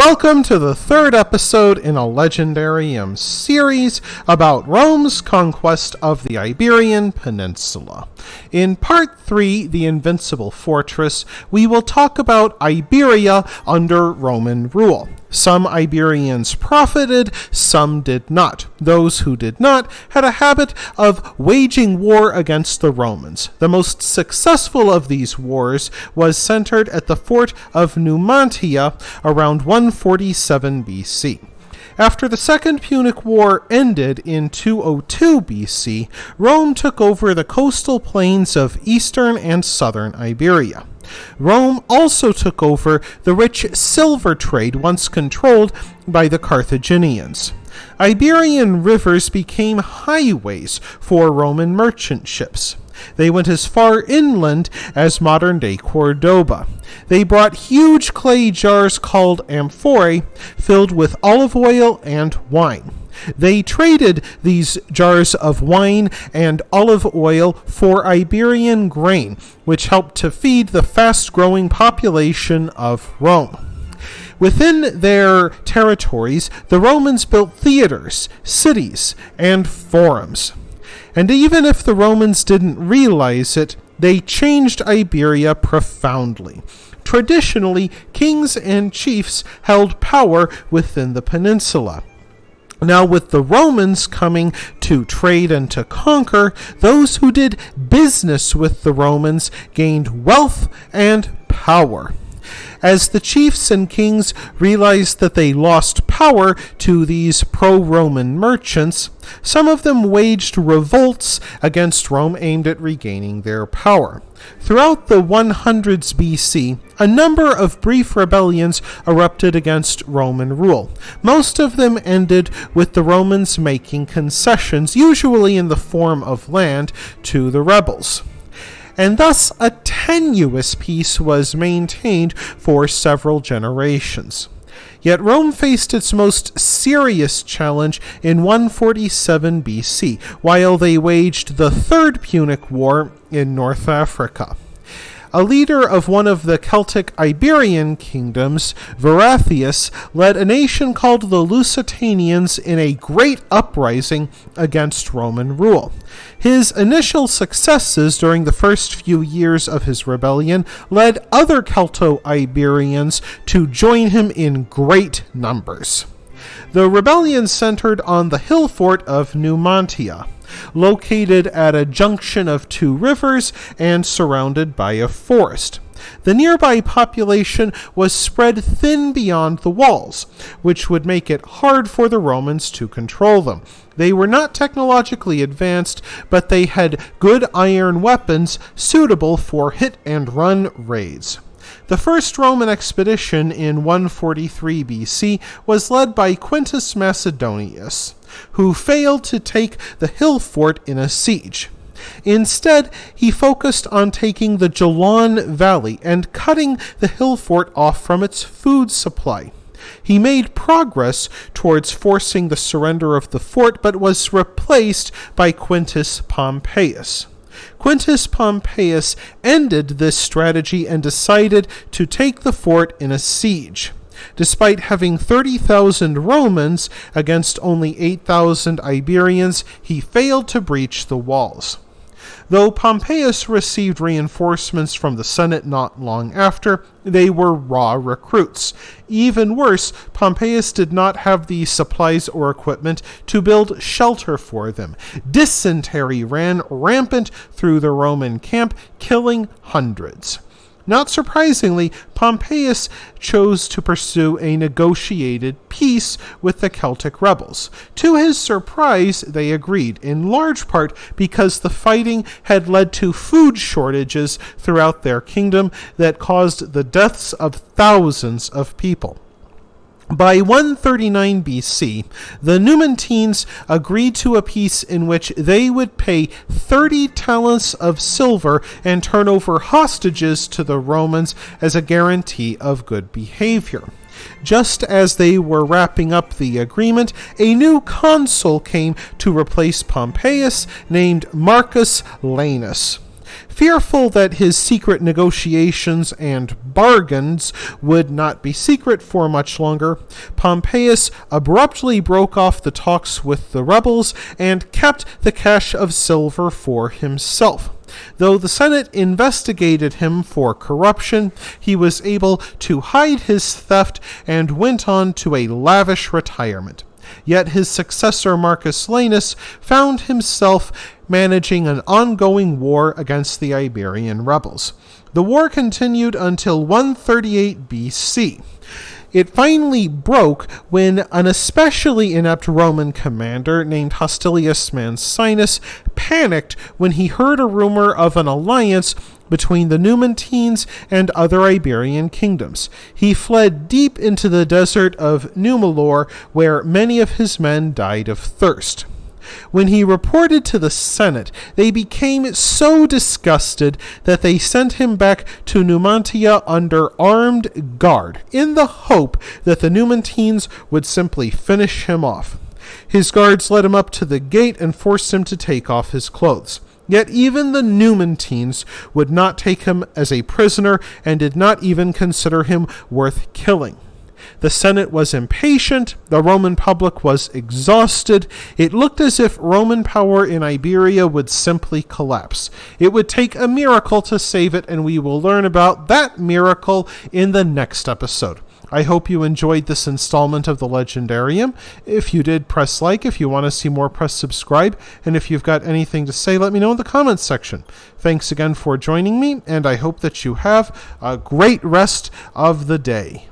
Welcome to the third episode in a Legendarium series about Rome's conquest of the Iberian Peninsula. In Part 3, The Invincible Fortress, we will talk about Iberia under Roman rule. Some Iberians profited, some did not. Those who did not had a habit of waging war against the Romans. The most successful of these wars was centered at the fort of Numantia around 147 BC. After the Second Punic War ended in 202 BC, Rome took over the coastal plains of eastern and southern Iberia. Rome also took over the rich silver trade once controlled by the Carthaginians. Iberian rivers became highways for Roman merchant ships. They went as far inland as modern-day Cordoba. They brought huge clay jars called amphorae filled with olive oil and wine. They traded these jars of wine and olive oil for Iberian grain, which helped to feed the fast-growing population of Rome. Within their territories, the Romans built theaters, cities, and forums. And even if the Romans didn't realize it, they changed Iberia profoundly. Traditionally, kings and chiefs held power within the peninsula. Now, with the Romans coming to trade and to conquer, those who did business with the Romans gained wealth and power. As the chiefs and kings realized that they lost power to these pro-Roman merchants, some of them waged revolts against Rome aimed at regaining their power. Throughout the 100s BC, a number of brief rebellions erupted against Roman rule. Most of them ended with the Romans making concessions, usually in the form of land, to the rebels. And thus a tenuous peace was maintained for several generations. Yet Rome faced its most serious challenge in 147 BC, while they waged the Third Punic War in North Africa. A leader of one of the Celtic Iberian kingdoms, Varathius, led a nation called the Lusitanians in a great uprising against Roman rule. His initial successes during the first few years of his rebellion led other Celto-Iberians to join him in great numbers. The rebellion centered on the hill fort of Numantia, located at a junction of two rivers and surrounded by a forest. The nearby population was spread thin beyond the walls, which would make it hard for the Romans to control them. They were not technologically advanced, but they had good iron weapons suitable for hit-and-run raids. The first Roman expedition in 143 BC was led by Quintus Macedonius, who failed to take the hill fort in a siege. Instead, he focused on taking the Jalan Valley and cutting the hill fort off from its food supply. He made progress towards forcing the surrender of the fort, but was replaced by Quintus Pompeius. Quintus Pompeius ended this strategy and decided to take the fort in a siege. Despite having 30,000 Romans against only 8,000 Iberians, he failed to breach the walls. Though Pompeius received reinforcements from the Senate not long after, they were raw recruits. Even worse, Pompeius did not have the supplies or equipment to build shelter for them. Dysentery ran rampant through the Roman camp, killing hundreds. Not surprisingly, Pompeius chose to pursue a negotiated peace with the Celtic rebels. To his surprise, they agreed, in large part because the fighting had led to food shortages throughout their kingdom that caused the deaths of thousands of people. By 139 BC, the Numantines agreed to a peace in which they would pay 30 talents of silver and turn over hostages to the Romans as a guarantee of good behavior. Just as they were wrapping up the agreement, a new consul came to replace Pompeius named Marcus Lanus. Fearful that his secret negotiations and bargains would not be secret for much longer, Pompeius abruptly broke off the talks with the rebels and kept the cache of silver for himself. Though the Senate investigated him for corruption, he was able to hide his theft and went on to a lavish retirement. Yet his successor Marcus Lanus found himself managing an ongoing war against the Iberian rebels. The war continued until 138 BC. It finally broke when an especially inept Roman commander named Hostilius Mancinus panicked when he heard a rumor of an alliance between the Numantines and other Iberian kingdoms. He fled deep into the desert of Numalor, where many of his men died of thirst. When he reported to the Senate, they became so disgusted that they sent him back to Numantia under armed guard, in the hope that the Numantines would simply finish him off. His guards led him up to the gate and forced him to take off his clothes. Yet even the Numantines would not take him as a prisoner and did not even consider him worth killing. The Senate was impatient, the Roman public was exhausted. It looked as if Roman power in Iberia would simply collapse. It would take a miracle to save it, and we will learn about that miracle in the next episode. I hope you enjoyed this installment of the Legendarium. If you did, press like. If you want to see more, press subscribe. And if you've got anything to say, let me know in the comments section. Thanks again for joining me, and I hope that you have a great rest of the day.